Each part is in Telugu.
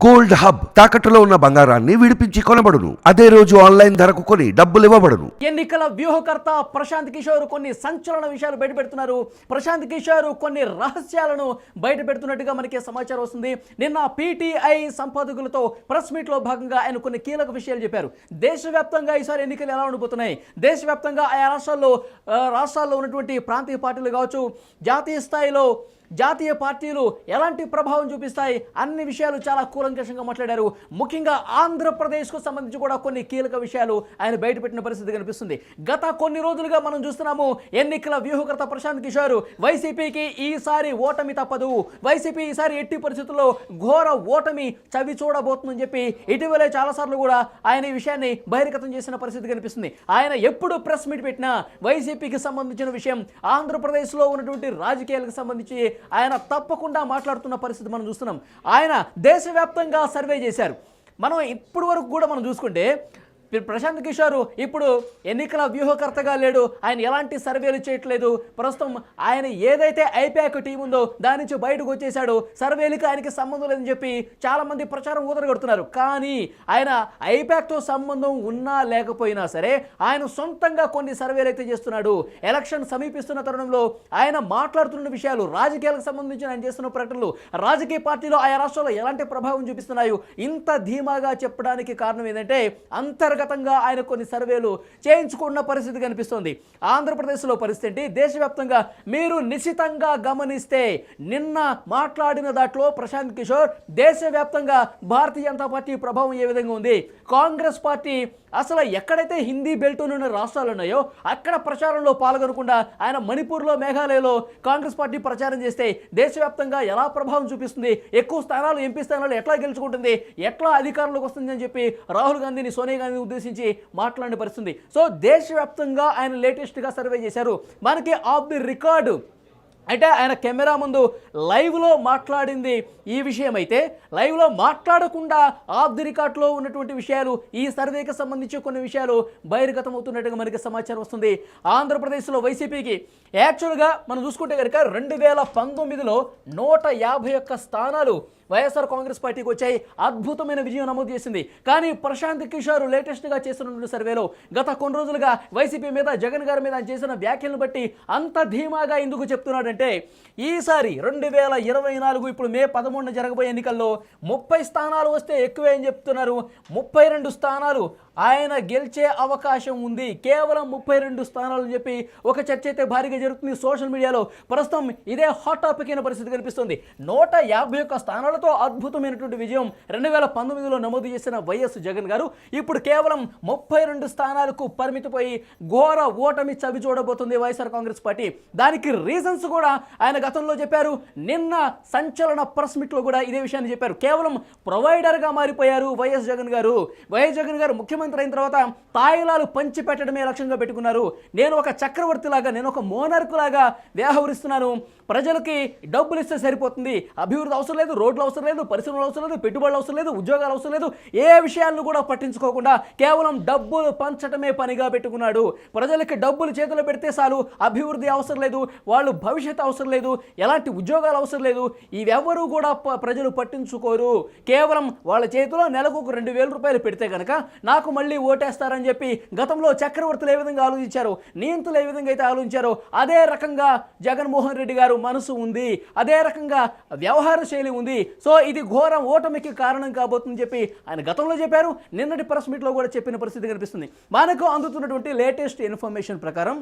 గోల్డ్ హబ్ తాకట్టులో ఉన్న బంగారాన్ని విడిపించి కొనబడును. అదే రోజు ఆన్లైన్ ధరకు కొని డబ్బులు ఇవ్వబడును. ఎన్నికల వ్యూహకర్త ప్రశాంత్ కిషోర్ కొన్ని సంచలన విషయాలు బయటపెడుతున్నారు. ప్రశాంత్ కిషోర్ కొన్ని రహస్యాలను బయటపెడుతున్నట్టుగా మనకి సమాచారం వస్తుంది. నిన్న పీటీఐ సంపాదకులతో ప్రెస్ మీట్ లో భాగంగా ఆయన కొన్ని కీలక విషయాలు చెప్పారు. దేశవ్యాప్తంగా ఈసారి ఎన్నికలు ఎలా ఉండబోతున్నాయి, దేశవ్యాప్తంగా ఆయా రాష్ట్రాల్లో ఉన్నటువంటి ప్రాంతీయ పార్టీలు కావచ్చు, జాతీయ స్థాయిలో జాతీయ పార్టీలు ఎలాంటి ప్రభావం చూపిస్తాయి అన్ని విషయాలు చాలా కూలంకషంగా మాట్లాడారు. ముఖ్యంగా ఆంధ్రప్రదేశ్కు సంబంధించి కూడా కొన్ని కీలక విషయాలు ఆయన బయటపెట్టిన పరిస్థితి కనిపిస్తుంది. గత కొన్ని రోజులుగా మనం చూస్తున్నాము, ఎన్నికల వ్యూహకర్త ప్రశాంత్ కిషోర్ వైసీపీకి ఈసారి ఓటమి తప్పదు, వైసీపీ ఈసారి ఎట్టి పరిస్థితుల్లో ఘోర ఓటమి చవి చూడబోతుందని చెప్పి ఇటీవలే చాలాసార్లు కూడా ఆయన ఈ విషయాన్ని బహిర్గతం చేసిన పరిస్థితి కనిపిస్తుంది. ఆయన ఎప్పుడు ప్రెస్ మీట్ పెట్టినా వైసీపీకి సంబంధించిన విషయం, ఆంధ్రప్రదేశ్లో ఉన్నటువంటి రాజకీయాలకు సంబంధించి ఆయన తప్పకుండా మాట్లాడుతున్న పరిస్థితి మనం చూస్తున్నాం. ఆయన దేశవ్యాప్తంగా సర్వే చేశారు. మనం ఇప్పటి వరకు కూడా మనం చూసుకుంటే ప్రశాంత్ కిషోర్ ఇప్పుడు ఎన్నికల వ్యూహకర్తగా లేడు, ఆయన ఎలాంటి సర్వేలు చేయట్లేదు. ప్రస్తుతం ఆయన ఏదైతే ఐపాక్ టీం ఉందో దాని నుంచి బయటకు వచ్చేసాడు, సర్వేలకు ఆయనకి సంబంధం లేదని చెప్పి చాలామంది ప్రచారం ఊదరగొడుతున్నారు. కానీ ఆయన ఐపాక్తో సంబంధం ఉన్నా లేకపోయినా సరే ఆయన సొంతంగా కొన్ని సర్వేలు అయితే చేస్తున్నాడు. ఎలక్షన్ సమీపిస్తున్న తరుణంలో ఆయన మాట్లాడుతున్న విషయాలు, రాజకీయాలకు సంబంధించిన ఆయన చేస్తున్న ప్రకటనలు, రాజకీయ పార్టీలో ఆయా రాష్ట్రాల్లో ఎలాంటి ప్రభావం చూపిస్తున్నాయో ఇంత ధీమాగా చెప్పడానికి కారణం ఏంటంటే అంతర్గతంగా ఆయన కొన్ని సర్వేలు చేయించుకున్న పరిస్థితి కనిపిస్తోంది. ఆంధ్రప్రదేశ్లో పరిస్థితి, దేశవ్యాప్తంగా మీరు నిశితంగా గమనిస్తే నిన్న మాట్లాడిన దాంట్లో ప్రశాంత్ కిషోర్ దేశవ్యాప్తంగా భారతీయ జనతా పార్టీ ప్రభావం ఏ విధంగా ఉంది, కాంగ్రెస్ పార్టీ అసలు ఎక్కడైతే హిందీ బెల్ట్ ఉన్న రాష్ట్రాలు ఉన్నాయో అక్కడ ప్రచారంలో పాల్గొనకుండా ఆయన మణిపూర్లో, మేఘాలయలో కాంగ్రెస్ పార్టీ ప్రచారం చేస్తే దేశవ్యాప్తంగా ఎలా ప్రభావం చూపిస్తుంది, ఎక్కువ స్థానాలు, ఎంపీ స్థానాలు ఎట్లా గెలుచుకుంటుంది, ఎట్లా అధికారంలోకి వస్తుంది అని చెప్పి రాహుల్ గాంధీని, సోనియా గాంధీని ఉద్దేశించి మాట్లాడిన పరిస్థితి. సో దేశవ్యాప్తంగా ఆయన లేటెస్ట్గా సర్వే చేశారు. మనకి ఆఫ్ ది రికార్డు అంటే ఆయన కెమెరా ముందు లైవ్లో మాట్లాడింది ఈ విషయం అయితే, లైవ్లో మాట్లాడకుండా ఆఫ్ ది రికార్డ్లో ఉన్నటువంటి విషయాలు, ఈ సర్వేకి సంబంధించి కొన్ని విషయాలు బహిర్గతం అవుతున్నట్టుగా మనకి సమాచారం వస్తుంది. ఆంధ్రప్రదేశ్లో వైసీపీకి యాక్చువల్గా మనం చూసుకుంటే కనుక 2019లో 151 స్థానాలు వైఎస్ఆర్ కాంగ్రెస్ పార్టీకి వచ్చాయి, అద్భుతమైన విజయం నమోదు చేసింది. కానీ ప్రశాంత్ కిషోర్ లేటెస్ట్గా చేస్తున్న సర్వేలో గత కొన్ని రోజులుగా వైసీపీ మీద, జగన్ గారి మీద ఆయన చేసిన వ్యాఖ్యలను బట్టి అంత ధీమాగా ఎందుకు చెప్తున్నాడంటే ఈసారి 2024 ఇప్పుడు మే 11న జరగబోయే ఎన్నికల్లో 30 స్థానాలు వస్తే ఎక్కువే అని చెప్తున్నారు. 32 స్థానాలు ఆయన గెలిచే అవకాశం ఉంది, కేవలం 32 స్థానాలు చెప్పి ఒక చర్చ అయితే భారీగా జరుగుతుంది సోషల్ మీడియాలో. ప్రస్తుతం ఇదే హాట్ టాపిక్ అయిన పరిస్థితి కనిపిస్తుంది. 151 స్థానాలతో అద్భుతమైనటువంటి విజయం 2019లో నమోదు చేసిన వైఎస్ జగన్ గారు ఇప్పుడు కేవలం 32 స్థానాలకు పరిమితిపోయి ఘోర ఓటమి చవి చూడబోతుంది వైఎస్ఆర్ కాంగ్రెస్ పార్టీ. దానికి రీజన్స్ కూడా ఆయన గతంలో చెప్పారు. నిన్న సంచలన ప్రెస్ మీట్లో కూడా ఇదే విషయాన్ని చెప్పారు. కేవలం ప్రొవైడర్గా మారిపోయారు వైఎస్ జగన్ గారు. వైఎస్ జగన్ గారు ముఖ్యమంత్రి అయిన తర్వాత తాయిలాలు పంచి పెట్టడమే లక్ష్యంగా పెట్టుకున్నారు. నేను ఒక చక్రవర్తి లాగా, నేను ఒక మోనర్కు లాగా వ్యవహరిస్తున్నాను, ప్రజలకి డబ్బులు ఇస్తే సరిపోతుంది, అభివృద్ధి అవసరం లేదు, రోడ్లు అవసరం లేదు, పరిశ్రమలు అవసరం లేదు, పెట్టుబడులు అవసరం లేదు, ఉద్యోగాలు అవసరం లేదు, ఏ విషయాలను కూడా పట్టించుకోకుండా కేవలం డబ్బులు పంచడమే పనిగా పెట్టుకున్నాడు. ప్రజలకి డబ్బులు చేతులు పెడితే చాలు, అభివృద్ధి అవసరం లేదు, వాళ్ళు భవిష్యత్తు అవసరం లేదు, ఎలాంటి ఉద్యోగాలు అవసరం లేదు, ఇవెవరూ కూడా ప్రజలు పట్టించుకోరు. కేవలం వాళ్ళ చేతిలో నెలకు 2,000 రూపాయలు పెడితే కనుక నాకు మళ్ళీ ఓటేస్తారని చెప్పి గతంలో చక్రవర్తులు ఏ విధంగా ఆలోచించారో, నియంతులు ఏ విధంగా అయితే ఆలోచించారో అదే రకంగా జగన్మోహన్ రెడ్డి గారు మనసు ఉంది, అదే రకంగా వ్యవహార శైలి ఉంది. సో ఇది ఘోరం ఓటమికి కారణం కాబోతుందని చెప్పి ఆయన గతంలో చెప్పారు. నిన్నటి ప్రెస్ మీట్లో కూడా చెప్పిన పరిస్థితి కనిపిస్తుంది. మనకు అందుతున్నటువంటి లేటెస్ట్ ఇన్ఫర్మేషన్ ప్రకారం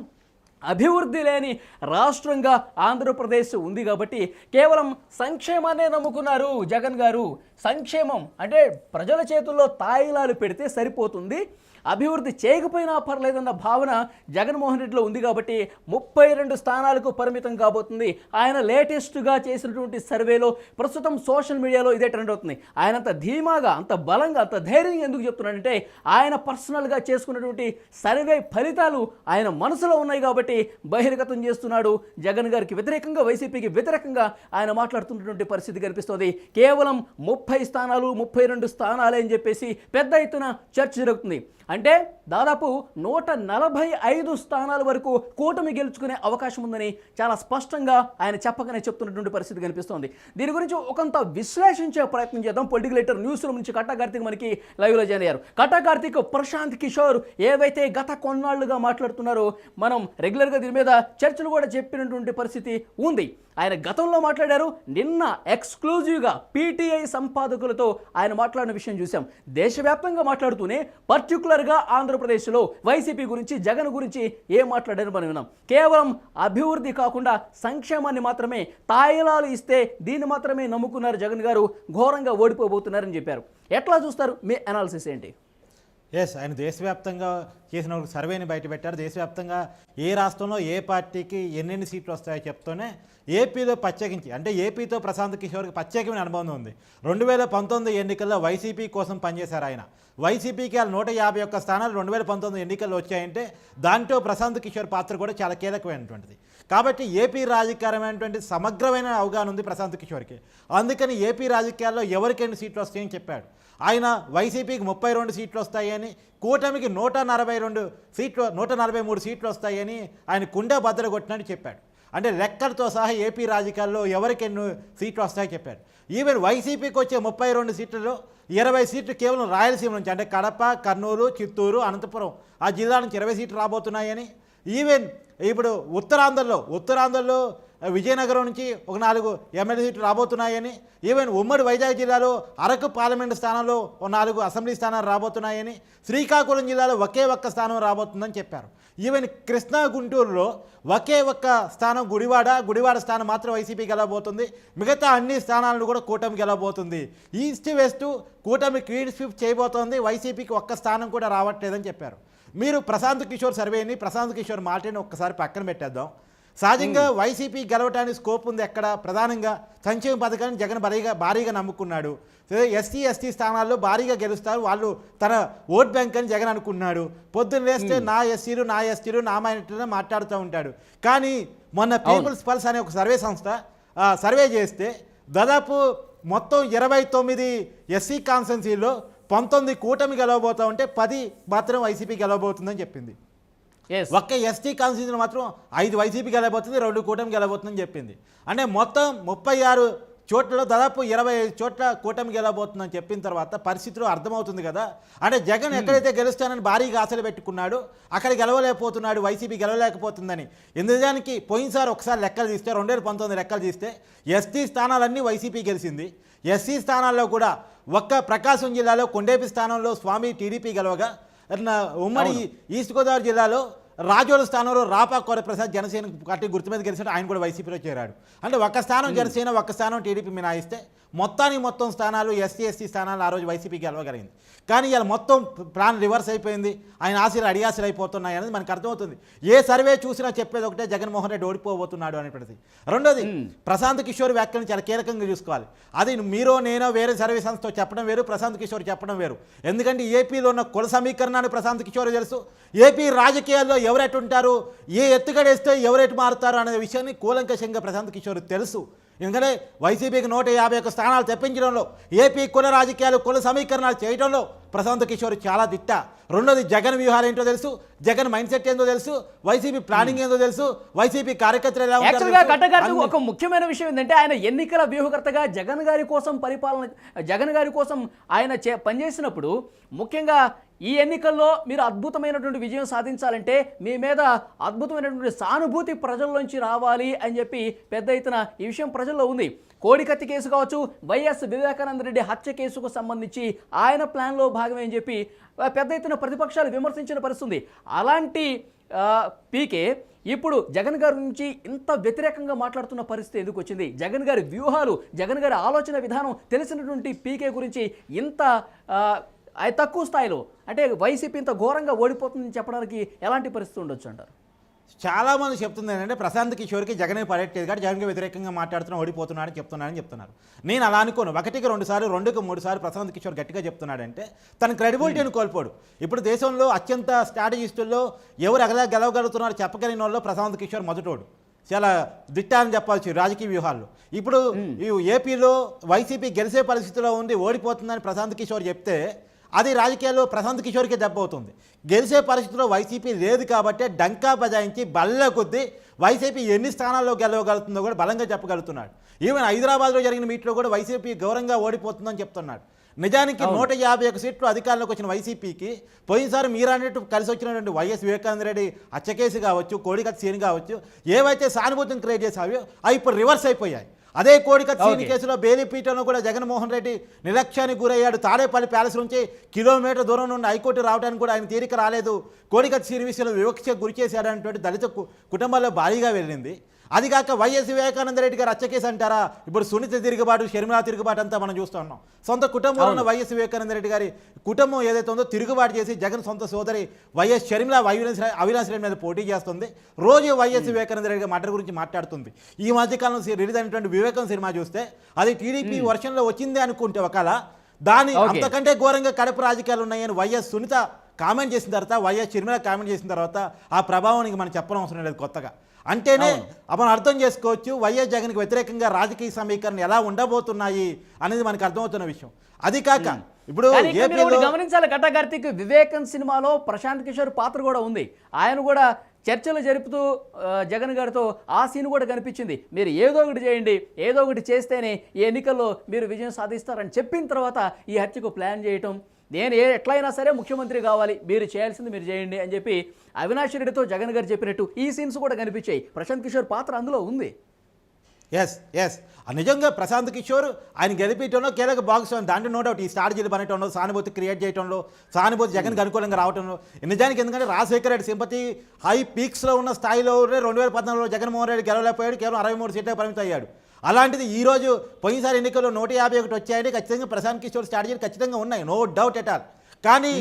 అభివృద్ధి లేని రాష్ట్రంగా ఆంధ్రప్రదేశ్ ఉంది కాబట్టి కేవలం సంక్షేమాన్నే నమ్ముకున్నారు జగన్ గారు. సంక్షేమం అంటే ప్రజల చేతుల్లో తాయిలాలు పెడితే సరిపోతుంది, అభివృద్ధి చేయకపోయినా పర్లేదన్న భావన జగన్మోహన్ రెడ్డిలో ఉంది కాబట్టి 32 స్థానాలకు పరిమితం కాబోతుంది. ఆయన లేటెస్ట్గా చేసినటువంటి సర్వేలో ప్రస్తుతం సోషల్ మీడియాలో ఇదే ట్రెండ్ అవుతుంది. ఆయన అంత ధీమాగా, అంత బలంగా, అంత ధైర్యంగా ఎందుకు చెప్తున్నాడంటే ఆయన పర్సనల్గా చేసుకున్నటువంటి సర్వే ఫలితాలు ఆయన మనసులో ఉన్నాయి కాబట్టి ఒకటి బహిర్గతం చేస్తున్నాడు. జగన్ గారికి వ్యతిరేకంగా, వైసీపీకి వ్యతిరేకంగా ఆయన మాట్లాడుతున్నటువంటి పరిస్థితి కనిపిస్తోంది. కేవలం 30 స్థానాలు 32 స్థానాలే అని చెప్పేసి పెద్ద ఎత్తున చర్చ జరుగుతుంది. అంటే దాదాపు 145 స్థానాల వరకు కూటమి గెలుచుకునే అవకాశం ఉందని చాలా స్పష్టంగా ఆయన చెప్పకనే చెప్తున్నటువంటి పరిస్థితి కనిపిస్తోంది. దీని గురించి ఒకంత విశ్లేషించే ప్రయత్నం చేద్దాం. పొలిటికల్ లీడర్ న్యూస్ రూమ్ నుంచి కట్టా కార్తీక్ మనకి లైవ్లో జాయిన్ అయ్యారు. కట్టా కార్తీక్, ప్రశాంత్ కిషోర్ ఏవైతే గత కొన్నాళ్లుగా మాట్లాడుతున్నారో మనం రెగ్యులర్గా దీని మీద చర్చలు కూడా చెప్పినటువంటి పరిస్థితి ఉంది. ఆయన గతంలో మాట్లాడారు. నిన్న ఎక్స్క్లూజివ్గా పీటీఐ సంపాదకులతో ఆయన మాట్లాడిన విషయం చూసాం. దేశవ్యాప్తంగా మాట్లాడుతూనే పర్టికులర్గా ఆంధ్రప్రదేశ్లో వైసీపీ గురించి, జగన్ గురించి ఏం మాట్లాడారని మనం విన్నాం. కేవలం అభివృద్ధి కాకుండా సంక్షేమాన్ని మాత్రమే తాయిలాలు ఇస్తే దీన్ని మాత్రమే నమ్ముకున్నారు జగన్ గారు, ఘోరంగా ఓడిపోబోతున్నారని చెప్పారు. ఎట్లా చూస్తారు? మీ అనాలిసిస్ ఏంటి? ఆయన దేశవ్యాప్తంగా చేసిన ఒక సర్వేని బయటపెట్టారు. దేశవ్యాప్తంగా ఏ రాష్ట్రంలో ఏ పార్టీకి ఎన్నెన్ని సీట్లు వస్తాయో చెప్తూనే ఏపీలో ప్రత్యేకించి, అంటే ఏపీతో ప్రశాంత్ కిషోర్కి ప్రత్యేకమైన అనుభవం ఉంది. 2019 ఎన్నికల్లో వైసీపీ కోసం పనిచేశారు ఆయన. వైసీపీకి 151 స్థానాలు 2019 ఎన్నికల్లో వచ్చాయంటే దాంట్లో ప్రశాంత్ కిషోర్ పాత్ర కూడా చాలా కీలకమైనటువంటిది. కాబట్టి ఏపీ రాజకీయమైనటువంటి సమగ్రమైన అవగాహన ఉంది ప్రశాంత్ కిషోర్కి. అందుకని ఏపీ రాజకీయాల్లో ఎవరికి ఎన్ని సీట్లు వస్తాయని చెప్పాడు ఆయన. వైసీపీకి 32 సీట్లు వస్తాయని, కూటమికి 143 సీట్లు వస్తాయని ఆయన కుండే బద్దలు కొట్టినట్టు చెప్పాడు. అంటే లెక్కలతో సహా ఏపీ రాజకీయాల్లో ఎవరికి ఎన్ని సీట్లు వస్తాయో చెప్పాడు. ఈవెన్ వైసీపీకి వచ్చే 32 సీట్లలో 20 సీట్లు కేవలం రాయలసీమ నుంచి, అంటే కడప, కర్నూలు, చిత్తూరు, అనంతపురం ఆ జిల్లా నుంచి 20 సీట్లు రాబోతున్నాయని, ఈవెన్ ఇప్పుడు ఉత్తరాంధ్రలో విజయనగరం నుంచి ఒక 4 ఎమ్మెల్యే సీట్లు రాబోతున్నాయని, ఈవెన్ ఉమ్మడి వైజాగ్ జిల్లాలో అరకు పార్లమెంటు స్థానంలో 4 అసెంబ్లీ స్థానాలు రాబోతున్నాయని, శ్రీకాకుళం జిల్లాలో ఒకే ఒక్క స్థానం రాబోతుందని చెప్పారు. ఈవెన్ కృష్ణా, గుంటూరులో ఒకే ఒక్క స్థానం గుడివాడ స్థానం మాత్రం వైసీపీ గెలవబోతుంది. మిగతా అన్ని స్థానాలను కూడా కూటమి గెలవబోతుంది. ఈస్ట్ వెస్ట్ కూటమి క్లీన్ స్వీప్ చేయబోతోంది. వైసీపీకి ఒక్క స్థానం కూడా రావట్లేదని చెప్పారు. మీరు ప్రశాంత్ కిషోర్ సర్వేని, ప్రశాంత్ కిషోర్ మాటని ఒక్కసారి పక్కన పెట్టేద్దాం. సహజంగా వైసీపీ గెలవడానికి స్కోప్ ఉంది. ఎక్కడ ప్రధానంగా సంక్షేమ పథకాన్ని జగన్ భారీగా నమ్ముకున్నాడు. ఎస్సీ స్థానాల్లో భారీగా గెలుస్తారు వాళ్ళు, తన ఓట్ బ్యాంక్ అని జగన్ అనుకున్నాడు. పొద్దున్న లేస్తే నా ఎస్సీలు నా మైనారిటీలు మాట్లాడుతూ ఉంటాడు. కానీ మొన్న పీపుల్స్ పల్స్ అనే ఒక సర్వే సంస్థ సర్వే చేస్తే దాదాపు మొత్తం 29 ఎస్సీ కాన్స్టిట్యున్సీల్లో 19 కూటమి గెలవబోతా ఉంటే 10 మాత్రం వైసీపీ గెలవబోతుందని చెప్పింది. ఒక్క ఎస్టీ కాన్స్టిట్యూన్సీలో మాత్రం 5 వైసీపీ గెలవబోతుంది, 2 కూటమి గెలవబోతుందని చెప్పింది. అంటే మొత్తం 36 చోట్లలో దాదాపు 25 చోట్ల కూటమి గెలవబోతుందని చెప్పిన తర్వాత పరిస్థితులు అర్థమవుతుంది కదా. అంటే జగన్ ఎక్కడైతే గెలుస్తానని భారీగా ఆశలు పెట్టుకున్నాడు అక్కడ గెలవలేకపోతున్నాడు, వైసీపీ గెలవలేకపోతుందని. నిజానికి పోయినసారి ఒకసారి లెక్కలు తీస్తే 2019 లెక్కలు తీస్తే ఎస్టీ స్థానాలన్నీ వైసీపీ గెలిచింది. ఎస్సీ స్థానాల్లో కూడా ఒక్క ప్రకాశం జిల్లాలో కొండేపి స్థానంలో స్వామి టీడీపీ గెలవగా, ఉమ్మడి ఈస్ట్ గోదావరి జిల్లాలో రాజోల స్థానంలో రాపాకోర ప్రసాద్ జనసేన పార్టీ గుర్తు మీద గెలిచాడు, ఆయన కూడా వైసీపీలో చేరాడు. అంటే ఒక్క స్థానం జనసేన, ఒక్క స్థానం టీడీపీ మినాయిస్తే మొత్తం స్థానాలు ఎస్సీ స్థానాలు ఆ రోజు వైసీపీ గెలవగలిగింది. కానీ ఇలా మొత్తం ప్లాన్ రివర్స్ అయిపోయింది. ఆయన ఆశలు అడియాసలు అయిపోతున్నాయి అనేది మనకు అర్థమవుతుంది. ఏ సర్వే చూసినా చెప్పేది ఒకటే, జగన్మోహన్ రెడ్డి ఓడిపోబోతున్నాడు అనేటువంటిది. రెండోది, ప్రశాంత్ కిషోర్ వ్యాఖ్యలను చాలా కీలకంగా చూసుకోవాలి. అది మీరో నేనో వేరే సర్వే సంస్థ చెప్పడం వేరు, ప్రశాంత్ కిషోర్ చెప్పడం వేరు. ఎందుకంటే ఏపీలో ఉన్న కుల సమీకరణాన్ని ప్రశాంత్ కిషోర్ తెలుసు. ఏపీ రాజకీయాల్లో ఎవరెటు ఉంటారు, ఏ ఎత్తుగడేస్తే ఎవరెటు మారుతారు అనే విషయాన్ని కూలంకషంగా ప్రశాంత్ కిషోర్ తెలుసు. ఎందుకంటే వైసీపీకి 151 స్థానాలు తెప్పించడంలో, ఏపీ కుల రాజకీయాలు కుల సమీకరణాలు చేయడంలో ప్రశాంత్ కిషోర్ చాలా దిట్ట. రెండోది, జగన్ వ్యూహాలు ఏంటో తెలుసు, జగన్ మైండ్ సెట్ ఏందో తెలుసు, వైసీపీ ప్లానింగ్ ఏందో తెలుసు, వైసీపీ కార్యకర్తలు ఎలా ఉంటారు. ఒక ముఖ్యమైన విషయం ఏంటంటే ఆయన ఎన్నికల వ్యూహకర్తగా జగన్ గారి కోసం ఆయన పనిచేసినప్పుడు ముఖ్యంగా ఈ ఎన్నికల్లో మీరు అద్భుతమైనటువంటి విజయం సాధించాలంటే మీ మీద అద్భుతమైనటువంటి సానుభూతి ప్రజల్లోంచి రావాలి అని చెప్పి పెద్ద ఎత్తున ఈ విషయం ప్రజల్లో ఉంది. కోడికత్తి కేసు కావచ్చు, వైఎస్ వివేకానంద రెడ్డి హత్య కేసుకు సంబంధించి ఆయన ప్లాన్లో భాగమే అని చెప్పి పెద్ద ఎత్తున ప్రతిపక్షాలు విమర్శించిన పరిస్థితి. అలాంటి పీకే ఇప్పుడు జగన్ గారి నుంచి ఇంత వ్యతిరేకంగా మాట్లాడుతున్న పరిస్థితి ఎందుకు వచ్చింది? జగన్ గారి వ్యూహాలు, జగన్ గారి ఆలోచన విధానం తెలిసినటువంటి పీకే గురించి ఇంత తక్కువ స్థాయిలో, అంటే వైసీపీ ఇంత ఘోరంగా ఓడిపోతుందని చెప్పడానికి ఎలాంటి పరిస్థితి ఉండొచ్చు అంటారు? చాలామంది చెప్తుంది ఏంటంటే ప్రశాంత్ కిషోర్కి జగన్ పడేట్లేదు కానీ జగన్కి వ్యతిరేకంగా మాట్లాడుతున్నా ఓడిపోతున్నాడని చెప్తున్నారు. నేను అలా అనుకోను. 1కి 2 సార్లు 2కి 3 సార్లు ప్రశాంత్ కిషోర్ గట్టిగా చెప్తున్నాడంటే తన క్రెడిబిలిటీని కోల్పోడు. ఇప్పుడు దేశంలో అత్యంత స్ట్రాటజిస్టుల్లో ఎవరు గెలవగలుగుతున్నారో చెప్పగలిగిన వాళ్ళు ప్రశాంత్ కిషోర్ మొదటోడు. చాలా దిట్ట అని చెప్పాల్సి రాజకీయ వ్యూహాల్లో. ఇప్పుడు ఏపీలో వైసీపీ గెలిచే పరిస్థితిలో ఉంది, ఓడిపోతుందని ప్రశాంత్ కిషోర్ చెప్తే అది రాజకీయాల్లో ప్రశాంత్ కిషోర్కే దెబ్బ అవుతుంది. గెలిచే పరిస్థితిలో వైసీపీ లేదు కాబట్టి డంకా బజాయించి బల్ల కొద్దీ వైసీపీ ఎన్ని స్థానాల్లో గెలవగలుగుతుందో కూడా బలంగా చెప్పగలుగుతున్నాడు. ఈవెన్ హైదరాబాద్లో జరిగిన మీట్లో కూడా వైసీపీ ఘోరంగా ఓడిపోతుందని చెప్తున్నాడు. నిజానికి 151 సీట్లు అధికారంలోకి వచ్చిన వైసీపీకి పోయినసారి మీరన్నట్టు కలిసి వచ్చినటువంటి వైఎస్ వివేకానంద రెడ్డి హత్యకేసు కావచ్చు, కోడికత్తి సీన్ కావచ్చు, ఏవైతే సానుభూతిని క్రియేట్ చేసావో అవి ఇప్పుడు రివర్స్ అయిపోయాయి. అదే కోడికత్తి సీన్ కేసులో బెయిలీపీఠంలో కూడా జగన్మోహన్ రెడ్డి నిర్లక్ష్యానికి గురయ్యాడు. తాడేపల్లి ప్యాలెస్ నుంచి కిలోమీటర్ దూరం నుండి హైకోర్టు రావడానికి కూడా ఆయన తీరిక రాలేదు. కోడికత్తి సీన్ విషయంలో వివక్ష గురి చేశాడనేటువంటి దళిత కుటుంబాల్లో భారీగా వెళ్ళింది. అది కాక వైఎస్ వివేకానంద రెడ్డి గారు హత్యకేసు అంటారా, ఇప్పుడు సునీత తిరుగుబాటు, షర్మిలా తిరుగుబాటు అంతా మనం చూస్తున్నాం. సొంత కుటుంబంలో ఉన్న వైఎస్ వివేకానంద రెడ్డి గారి కుటుంబం ఏదైతే ఉందో తిరుగుబాటు చేసి జగన్ సొంత సోదరి వైఎస్ షర్మిలా అవినాష్ రెడ్డి మీద పోటీ చేస్తుంది. రోజు వైఎస్ వివేకానంద రెడ్డి గారి మర్డర్ గురించి మాట్లాడుతుంది. ఈ మధ్యకాలంలో రిలీజ్ అయినటువంటి వివేకం సినిమా చూస్తే అది టీడీపీ వర్షన్లో వచ్చింది అనుకుంటే ఒకవేళ దాని అంతకంటే ఘోరంగా కడప రాజకీయాలు ఉన్నాయని వైఎస్ సునీత కామెంట్ చేసిన తర్వాత, వైఎస్ షర్మిల కామెంట్ చేసిన తర్వాత ఆ ప్రభావానికి మనం చెప్పనవసరం లేదు కొత్తగా. అంటేనే మనం అర్థం చేసుకోవచ్చు వైఎస్ జగన్కి వ్యతిరేకంగా రాజకీయ సమీకరణ ఎలా ఉండబోతున్నాయి అనేది మనకు అర్థమవుతున్న విషయం. అది కాక ఇప్పుడు గమనించాలి కట్టా కార్తీక్, వివేకం సినిమాలో ప్రశాంత్ కిషోర్ పాత్ర కూడా ఉంది. ఆయన కూడా చర్చలు జరుపుతూ జగన్ గారితో ఆ సీన్ కూడా కనిపించింది. మీరు ఏదో ఒకటి చేయండి, ఏదో ఒకటి చేస్తేనే ఈ ఎన్నికల్లో మీరు విజయం సాధిస్తారని చెప్పిన తర్వాత ఈ హత్యకు ప్లాన్ చేయటం, నేను ఎట్లయినా సరే ముఖ్యమంత్రి కావాలి, మీరు చేయాల్సింది మీరు చేయండి అని చెప్పి అవినాష్ రెడ్డితో జగన్ గారు చెప్పినట్టు ఈ సీన్స్ కూడా కనిపించాయి. ప్రశాంత్ కిషోర్ పాత్ర అందులో ఉంది. ఎస్ నిజంగా ప్రశాంత్ కిషోర్ ఆయన గెలిపించడంలో కీలక భాగస్వామి. దాంట్లో నో డౌట్ ఈ స్ట్రాటజీలు పనటంలో, సానుభూతి క్రియేట్ చేయడంలో, సానుభూతి జగన్కి అనుకూలంగా రావడంలో. నిజానికి ఎందుకంటే రాజశేఖర రెడ్డి సింపతి హై పీక్స్లో ఉన్న స్థాయిలో 2014లో జగన్మోహన్ రెడ్డి గెలవలేకపోయాడు, కేవలం 63 సీట్లకు పరిమితం అయ్యాడు. అలాంటిది ఈరోజు పోయినసారి ఎన్నికల్లో 151 వచ్చాయంటే ఖచ్చితంగా ప్రశాంత్ కిషోర్ స్ట్రాటజీలు ఖచ్చితంగా ఉన్నాయి, నో డౌట్ ఎట్ ఆల్. కానీ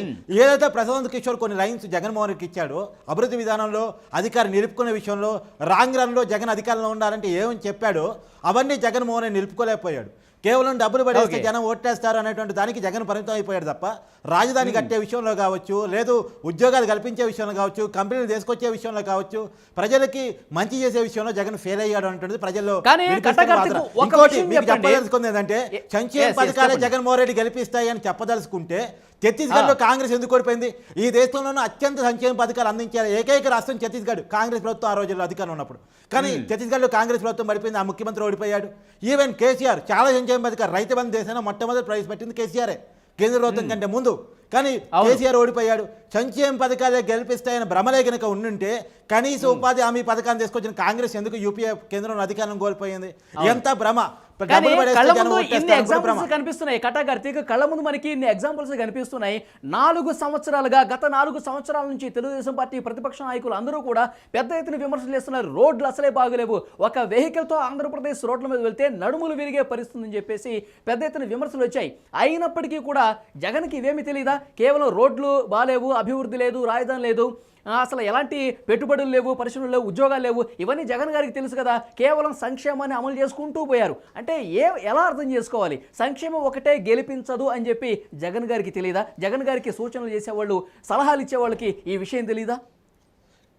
ఏదైతే ప్రశాంత్ కిషోర్ కొన్ని లైన్స్ జగన్మోహన్ రెడ్డికి ఇచ్చాడో, అభివృద్ధి విధానంలో అధికారం నిలుపుకునే విషయంలో రాంగ్ రన్లో జగన్ అధికారంలో ఉండాలంటే ఏమని చెప్పాడో అవన్నీ జగన్మోహన్ రెడ్డి నిలుపుకోలేకపోయాడు. కేవలం డబ్బులు పడేస్తే జనం ఓట్టేస్తారు అనేటువంటి దానికి జగన్ పరిమితం అయిపోయాడు తప్ప రాజధాని కట్టే విషయంలో కావచ్చు, లేదు ఉద్యోగాలు కల్పించే విషయంలో కావచ్చు, కంపెనీలు తీసుకొచ్చే విషయంలో కావచ్చు, ప్రజలకి మంచి చేసే విషయంలో జగన్ ఫెయిల్ అయ్యాడు అనేటువంటిది ప్రజల్లో. ఇంకోటి మీకు చెప్పదలుచుకుంది ఏంటంటే సంక్షేమ పథకాలే జగన్మోహన్ రెడ్డి గెలిపిస్తాయి అని చెప్పదలుచుకుంటే ఛత్తీస్గఢ్లో కాంగ్రెస్ ఎందుకు ఓడిపోయింది? ఈ దేశంలోనూ అత్యంత సంక్షేమ పథకాలు అందించారు ఏకైక రాష్ట్రం ఛత్తీస్గఢ్, కాంగ్రెస్ ప్రభుత్వం ఆ రోజుల్లో అధికారంలో ఉన్నప్పుడు. కానీ ఛత్తీస్గఢ్లో కాంగ్రెస్ ప్రభుత్వం పడిపోయింది, ఆ ముఖ్యమంత్రి ఓడిపోయాడు. ఈవెన్ కేసీఆర్ చాలా సంక్షేమ పథకాలు, రైతు బంధు దేశంలో మొట్టమొదటి ప్రవేశపెట్టింది కేసీఆరే, కేంద్ర ప్రభుత్వం కంటే ముందు. కానీ కేసీఆర్ ఓడిపోయాడు. సంక్షేమ పథకాలే గెలిపిస్తాయని భ్రమలే కనుక ఉండుంటే కనీస ఉపాధి హామీ పథకాన్ని తీసుకొచ్చిన కాంగ్రెస్ ఎందుకు యూపీఏ కేంద్రంలో అధికారం కోల్పోయింది? ఎంత భ్రమ! కనిపిస్తున్నాయి కట్టా కార్తీక్, కళ్ళ ముందు మనకి ఇన్ని ఎగ్జాంపుల్స్ కనిపిస్తున్నాయి. 4 సంవత్సరాలుగా, గత 4 సంవత్సరాల నుంచి తెలుగుదేశం పార్టీ ప్రతిపక్ష నాయకులు అందరూ కూడా పెద్ద ఎత్తున విమర్శలు చేస్తున్నారు. రోడ్లు అసలే బాగలేవు, ఒక వెహికల్తో ఆంధ్రప్రదేశ్ రోడ్ల మీద వెళ్తే నడుములు విరిగే పరిస్థితి అని చెప్పేసి పెద్ద ఎత్తున విమర్శలు వచ్చాయి. అయినప్పటికీ కూడా జగన్కి ఇవేమీ తెలియదా? కేవలం రోడ్లు బాలేవు, అభివృద్ధి లేదు, రాజధాని లేదు, అసలు ఎలాంటి పెట్టుబడులు లేవు, పరిశ్రమలు లేవు, ఉద్యోగాలు లేవు, ఇవన్నీ జగన్ గారికి తెలుసు కదా. కేవలం సంక్షేమాన్ని అమలు చేసుకుంటూ పోయారు. అంటే ఎలా అర్థం చేసుకోవాలి? సంక్షేమం ఒకటే గెలిపించదు అని చెప్పి జగన్ గారికి తెలియదా? జగన్ గారికి సూచనలు చేసేవాళ్ళు, సలహాలు ఇచ్చేవాళ్ళకి ఈ విషయం తెలీదా?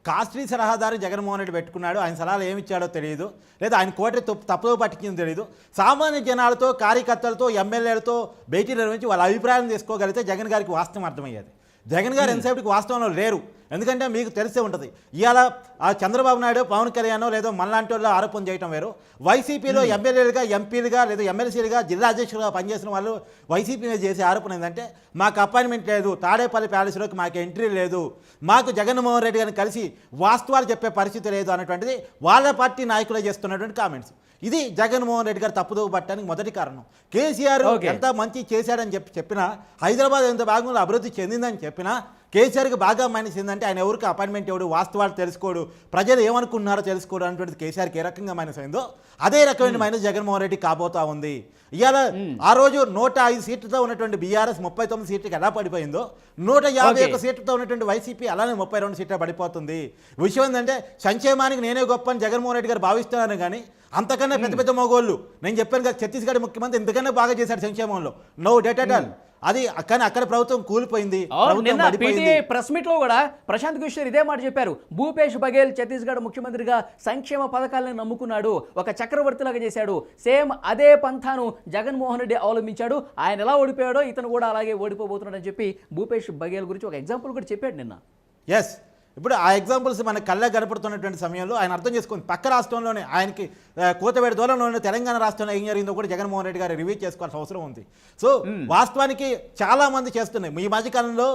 కాస్ట్లీ సలహాదారు జగన్మోహన్ రెడ్డి పెట్టుకున్నాడు, ఆయన సలహాలు ఏమి ఇచ్చాడో తెలియదు, లేదా ఆయన కోటరి తప్పుదో పట్టించిందో తెలియదు. సామాన్య జనాలతో, కార్యకర్తలతో, ఎమ్మెల్యేలతో భేటీ నిర్వహించి వాళ్ళ అభిప్రాయం తీసుకోగలిగితే జగన్ గారికి వాస్తవం అర్థమయ్యేది. జగన్ గారు ఎంతసేపటికి వాస్తవంలో లేరు. ఎందుకంటే మీకు తెలిసే ఉంటుంది, ఇవాళ ఆ చంద్రబాబు నాయుడు, పవన్ కళ్యాణ్ లేదో మనలాంటి వాళ్ళు ఆరోపణ చేయడం వేరు. వైసీపీలో ఎమ్మెల్యేలుగా, ఎంపీలుగా, లేదా ఎమ్మెల్సీలుగా, జిల్లా అధ్యక్షులుగా పనిచేసిన వాళ్ళు వైసీపీ మీద చేసే ఆరోపణ ఏంటంటే మాకు అపాయింట్మెంట్ లేదు, తాడేపల్లి ప్యాలెస్లోకి మాకు ఎంట్రీ లేదు, మాకు జగన్మోహన్ రెడ్డి గారిని కలిసి వాస్తవాలు చెప్పే పరిస్థితి లేదు అనేటువంటిది వాళ్ళ పార్టీ నాయకులే చేస్తున్నటువంటి కామెంట్స్. ఇది జగన్మోహన్ రెడ్డి గారు తప్పుదోవ పట్టడానికి మొదటి కారణం. కేసీఆర్ ఎంత మంచి చేశాడని చెప్పినా, హైదరాబాద్ ఎంత భాగంలో అభివృద్ధి చెందిందని చెప్పినా కేసీఆర్కి బాగా మైనస్ ఏంటంటే ఆయన ఎవరికి అపాయింట్మెంట్ ఇవ్వడు, వాస్తవాలు తెలుసుకోడు, ప్రజలు ఏమనుకున్నారో తెలుసుకోడు అనేటువంటిది కేసీఆర్కి ఏ రకంగా మైనస్ అయిందో అదే రకమైన మైనస్ జగన్మోహన్ రెడ్డి కాబోతా ఉంది. ఇవాళ ఆ రోజు 105 సీట్లతో ఉన్నటువంటి బీఆర్ఎస్ 39 సీట్లకి ఎలా పడిపోయిందో 151 సీట్లతో ఉన్నటువంటి వైసీపీ అలానే 32 సీట్ల పడిపోతుంది. విషయం ఏంటంటే సంక్షేమానికి నేనే గొప్ప అని జగన్మోహన్ రెడ్డి గారు భావిస్తున్నాను కానీ అంతకన్నా పెద్ద పెద్ద మగోళ్ళు, నేను చెప్పాను కదా ఛత్తీస్గఢ్ ముఖ్యమంత్రి ఇంతకన్నా బాగా చేశాడు సంక్షేమంలో, నో డేట్ అట్ ఆల్. అది కానీ అక్కడ ప్రభుత్వం కూలిపోయింది. ప్రెస్ మీట్ లో కూడా ప్రశాంత్ కిషోర్ ఇదే మాట చెప్పారు. భూపేష్ బఘేల్ ఛత్తీస్గఢ్ ముఖ్యమంత్రిగా సంక్షేమ పథకాలను నమ్ముకున్నాడు, ఒక చక్రవర్తిలాగా చేశాడు. సేమ్ అదే పంథాను జగన్మోహన్ రెడ్డి అవలంబించాడు. ఆయన ఎలా ఓడిపోయాడో ఇతను కూడా అలాగే ఓడిపోబోతున్నాడు అని చెప్పి భూపేష్ బఘేల్ గురించి ఒక ఎగ్జాంపుల్ కూడా చెప్పాడు నిన్న. ఎస్, ఇప్పుడు ఆ ఎగ్జాంపుల్స్ మన కళ్ళ కనపడుతున్నటువంటి సమయంలో ఆయన అర్థం చేసుకుంది. పక్క రాష్ట్రంలోనే ఆయనకి కోతవేడి దూరంలోనే తెలంగాణ రాష్ట్రంలో ఏం జరిగిందో కూడా జగన్మోహన్ రెడ్డి గారు రివ్యూ చేసుకోవాల్సిన అవసరం ఉంది. సో వాస్తవానికి చాలా మంది చేస్తున్నాయి. ఈ మధ్యకాలంలో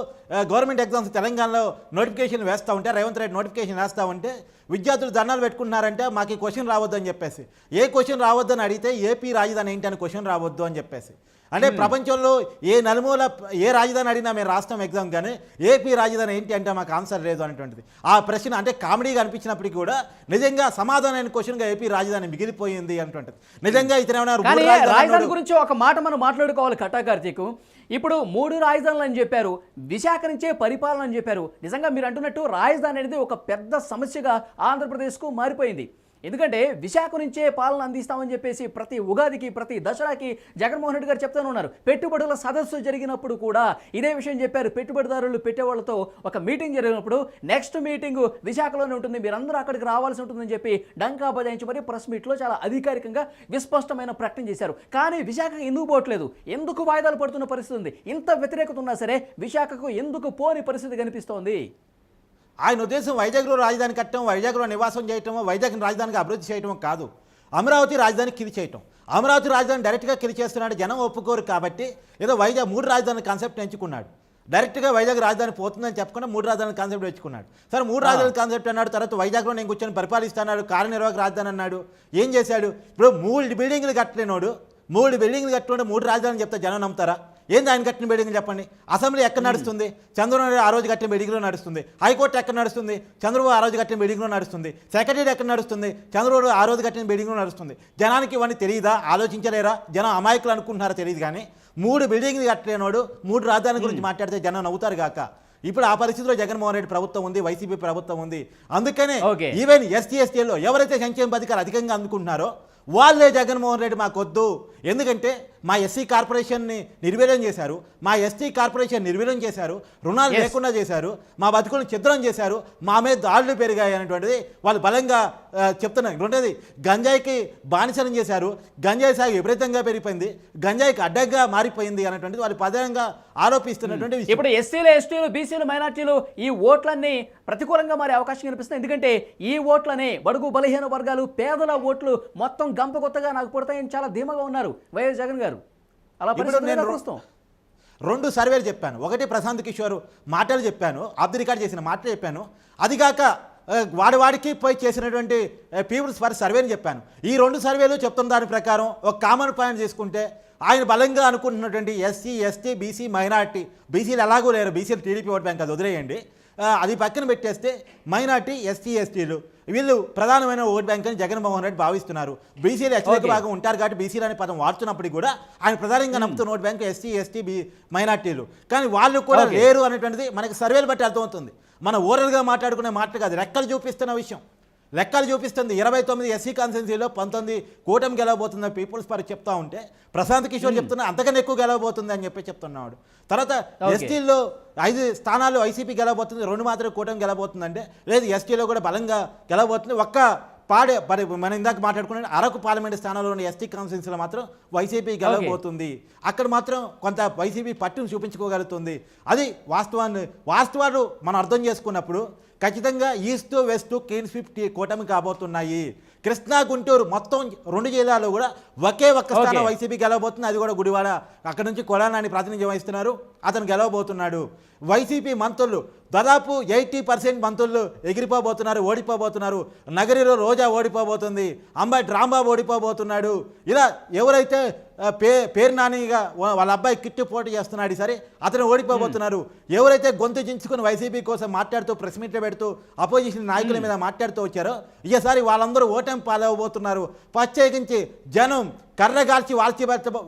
గవర్నమెంట్ ఎగ్జామ్స్ తెలంగాణలో నోటిఫికేషన్ వేస్తూ ఉంటే, రేవంత్ రెడ్డి నోటిఫికేషన్ వేస్తూ ఉంటే విద్యార్థులు ధర్నాలు పెట్టుకున్నారంటే మాకు ఈ క్వశ్చన్ రావద్దు అని చెప్పేసి. ఏ క్వశ్చన్ రావద్దు అని అడిగితే ఏపీ రాజధాని ఏంటి అని క్వశ్చన్ రావద్దు అని చెప్పేసి. అంటే ప్రపంచంలో ఏ నలుమూల ఏ రాజధాని అడిగినా మేము రాష్ట్రం ఎగ్జామ్ కానీ ఏపీ రాజధాని ఏంటి అంటే మాకు ఆన్సర్ లేదు అనేటువంటిది. ఆ ప్రశ్న అంటే కామెడీగా అనిపించినప్పటికీ కూడా నిజంగా సమాధానమైన క్వశ్చన్గా ఏపీ రాజధాని మిగిలిపోయింది అనేటువంటిది. నిజంగా ఇతను రాజధాని గురించి ఒక మాట మనం మాట్లాడుకోవాలి కట్టా కార్తీక్. ఇప్పుడు 3 రాజధానులు అని చెప్పారు, విశాఖ నుంచే పరిపాలన అని చెప్పారు. నిజంగా మీరు అంటున్నట్టు రాజధాని అనేది ఒక పెద్ద సమస్యగా ఆంధ్రప్రదేశ్కు మారిపోయింది. ఎందుకంటే విశాఖ నుంచే పాలన అందిస్తామని చెప్పేసి ప్రతి ఉగాదికి ప్రతి దసరాకి జగన్మోహన్ రెడ్డి గారు చెప్తూనే ఉన్నారు. పెట్టుబడుల సదస్సు జరిగినప్పుడు కూడా ఇదే విషయం చెప్పారు. పెట్టుబడిదారులు పెట్టేవాళ్ళతో ఒక మీటింగ్ జరిగినప్పుడు నెక్స్ట్ మీటింగ్ విశాఖలోనే ఉంటుంది, మీరందరూ అక్కడికి రావాల్సి ఉంటుందని చెప్పి డంకా బజాయించి మరి ప్రెస్ మీట్లో చాలా అధికారికంగా విస్పష్టమైన ప్రకటన చేశారు. కానీ విశాఖకు ఎందుకు పోవట్లేదు, ఎందుకు వాయిదాలు పడుతున్న పరిస్థితి ఉంది? ఇంత వ్యతిరేకత ఉన్నా సరే విశాఖకు ఎందుకు పోని పరిస్థితి కనిపిస్తోంది? ఆయన ఉద్దేశం వైజాగ్లో రాజధాని కట్టడం, వైజాగ్లో నివాసం చేయటమో, వైజాగ్ని రాజధానిగా అభివృద్ధి చేయటమో కాదు, అమరావతి రాజధాని కిలి చేయటం. అమరావతి రాజధాని డైరెక్ట్గా కిలి చేస్తున్నాడు, జనం ఒప్పుకోరు కాబట్టి ఏదో వైజాగ్ 3 రాజధాని కాన్సెప్ట్ ఎంచుకున్నాడు. డైరెక్ట్గా వైజాగ్ రాజధాని పోతుందని చెప్పకుండా 3 రాజధాని కాన్సెప్ట్ ఎంచుకున్నాడు. సరే 3 రాజధాని కాన్సెప్ట్ అన్నాడు, తర్వాత వైజాగ్లో నేను కూర్చొని పరిపాలిస్తున్నాడు, కార్యనిర్వాహక రాజధాని అన్నాడు. ఏం చేశాడు? ఇప్పుడు 3 బిల్డింగ్లు కట్టలేనోడు 3 బిల్డింగ్లు కట్టుకుంటే 3 రాజధాని చెప్తే జనం నమ్ముతారా? ఏంది ఆయన కట్టిన బిల్డింగ్ చెప్పండి? అసెంబ్లీ ఎక్కడ నడుస్తుంది? చంద్రబాబు ఆ రోజు కట్టిన బిల్డింగ్లో నడుస్తుంది. హైకోర్టు ఎక్కడ నడుస్తుంది? చంద్రబాబు ఆ రోజు కట్టిన బిల్డింగ్లో నడుస్తుంది. సెక్రటరీ ఎక్కడ నడుస్తుంది? చంద్రబాబు ఆ రోజు కట్టిన బిల్డింగ్లో నడుస్తుంది. జనానికి ఇవన్నీ తెలియదా? ఆలోచించలేరా? జనం అమాయకులు అనుకుంటున్నారా? తెలియదు. కానీ 3 బిల్డింగ్లు కట్టలేనోడు 3 రాజధాని గురించి మాట్లాడితే జనం నవ్వుతారు కాక. ఇప్పుడు ఆ పరిస్థితిలో జగన్మోహన్ రెడ్డి ప్రభుత్వం ఉంది, వైసీపీ ప్రభుత్వం ఉంది. అందుకనే ఈవెన్ ఎస్టీలో ఎవరైతే సంక్షేమ పథకాలు అధికంగా అందుకుంటున్నారో వాళ్ళే జగన్మోహన్ రెడ్డి మాకొద్దు, ఎందుకంటే మా ఎస్సీ కార్పొరేషన్ని నిర్వీర్యం చేశారు, మా ఎస్టీ కార్పొరేషన్ నిర్వీర్యం చేశారు, రుణాలు లేకుండా చేశారు, మా బతుకులను ఛిద్రం చేశారు, మా మీద దాడులు పెరిగాయి అనేటువంటిది వాళ్ళు బలంగా చెప్తున్నారు. రెండోది గంజాయికి బానిసనం చేశారు, గంజాయి సాగు విపరీతంగా పెరిగిపోయింది, గంజాయికి అడ్డంగా మారిపోయింది అనేటువంటిది వాళ్ళు పదంగా ఆరోపిస్తున్నటువంటి విషయం. ఇప్పుడు ఎస్సీలు, ఎస్టీలు, బీసీలు, మైనార్టీలు ఈ ఓట్లన్నీ ప్రతికూలంగా మారే అవకాశం కనిపిస్తుంది. ఎందుకంటే ఈ ఓట్లనే బడుగు బలహీన వర్గాలు, పేదల ఓట్లు మొత్తం గంప కొత్తగా నాకు పుడతాయని చాలా ధీమాగా ఉన్నారు వైఎస్ జగన్ గారు. అలా నేను 2 సర్వేలు చెప్పాను. ఒకటి ప్రశాంత్ కిషోర్ మాటలు చెప్పాను, ఆఫ్ ది రికార్డ్ చేసిన మాటలు చెప్పాను. అదిగాక వాడికి పోయి చేసినటువంటి పీపుల్స్ ఫర్ సర్వేని చెప్పాను. ఈ 2 సర్వేలు చెప్తున్న దాని ప్రకారం ఒక కామన్ పాయింట్ తీసుకుంటే ఆయన బలంగా అనుకుంటున్నటువంటి ఎస్సీ, ఎస్టీ, బీసీ, మైనార్టీ, బీసీలు ఎలాగూ లేరు, బీసీలు టీడీపీ ఓట్ బ్యాంక్ అది వదిలేయండి, అది పక్కన పెట్టేస్తే మైనార్టీ, ఎస్టీ, ఎస్టీలు వీళ్ళు ప్రధానమైన ఓట్ బ్యాంక్ అని జగన్మోహన్ రెడ్డి భావిస్తున్నారు. బీసీలు అత్యధిక భాగం ఉంటారు కాబట్టి బీసీలు అనే పదం వాడుతున్నప్పటికీ కూడా ఆయన ప్రధానంగా నమ్ముతున్న ఓట్ బ్యాంక్ ఎస్సీ, ఎస్టీ, మైనార్టీలు. కానీ వాళ్ళు కూడా లేరు అనేటువంటిది మనకి సర్వేలు బట్టి అర్థమవుతుంది. మనం ఓరల్గా మాట్లాడుకునే మాట కాదు, లెక్కలు చూపిస్తున్న విషయం. లెక్కలు చూపిస్తుంది 29 ఎస్సీ కాన్స్టిట్యున్సీలో 19 కూటమి గెలవబోతుందని పీపుల్స్ పార్టీ చెప్తా ఉంటే ప్రశాంత్ కిషోర్ చెప్తున్నా అంతకన్నా ఎక్కువ గెలవబోతుంది అని చెప్పి చెప్తున్నాడు. తర్వాత ఎస్టీల్లో 5 స్థానాలు వైసీపీ గెలవబోతుంది, 2 మాత్రం కూటమి గెలవబోతుందంటే లేదు, ఎస్టీలో కూడా బలంగా గెలవబోతుంది. మనం ఇందాక మాట్లాడుకున్న అరకు పార్లమెంట్ స్థానంలో ఉన్న ఎస్టీ కాన్స్టిట్యున్సీలో మాత్రం వైసీపీ గెలవబోతుంది. అక్కడ మాత్రం కొంత వైసీపీ పట్టును చూపించుకోగలుగుతుంది. అది వాస్తవాలు మనం అర్థం చేసుకున్నప్పుడు ఖచ్చితంగా ఈస్ట్ వెస్ట్ క్లీన్ స్వీప్ కూటమి కాబోతున్నాయి. కృష్ణా, గుంటూరు మొత్తం 2 జిల్లాలో కూడా ఒకే ఒక్క స్థానం వైసీపీ గెలవబోతుంది, అది కూడా గుడివాడ. అక్కడ నుంచి కొడాలని ప్రాతినిధ్యం వహిస్తున్నారు, అతను గెలవబోతున్నాడు. వైసీపీ మంత్రులు దాదాపు 80% మంత్రులు ఎగిరిపోబోతున్నారు, ఓడిపోబోతున్నారు. నగరిలో రోజా ఓడిపోబోతుంది, అంబటి రాంబాబు ఓడిపోబోతున్నాడు. ఇలా ఎవరైతే పేరు నానిగా వాళ్ళ అబ్బాయి కిట్టు పోటీ చేస్తున్నాడు. సరే అతను ఓడిపోబోతున్నారు. ఎవరైతే గొంతు చించుకుని వైసీపీ కోసం మాట్లాడుతూ ప్రెస్ మీట్లు పెడుతూ అపోజిషన్ నాయకుల మీద మాట్లాడుతూ వచ్చారో ఈసారి వాళ్ళందరూ ఓటమి పాలవబోతున్నారు. ప్రత్యేకించి జనం కర్రగాల్చి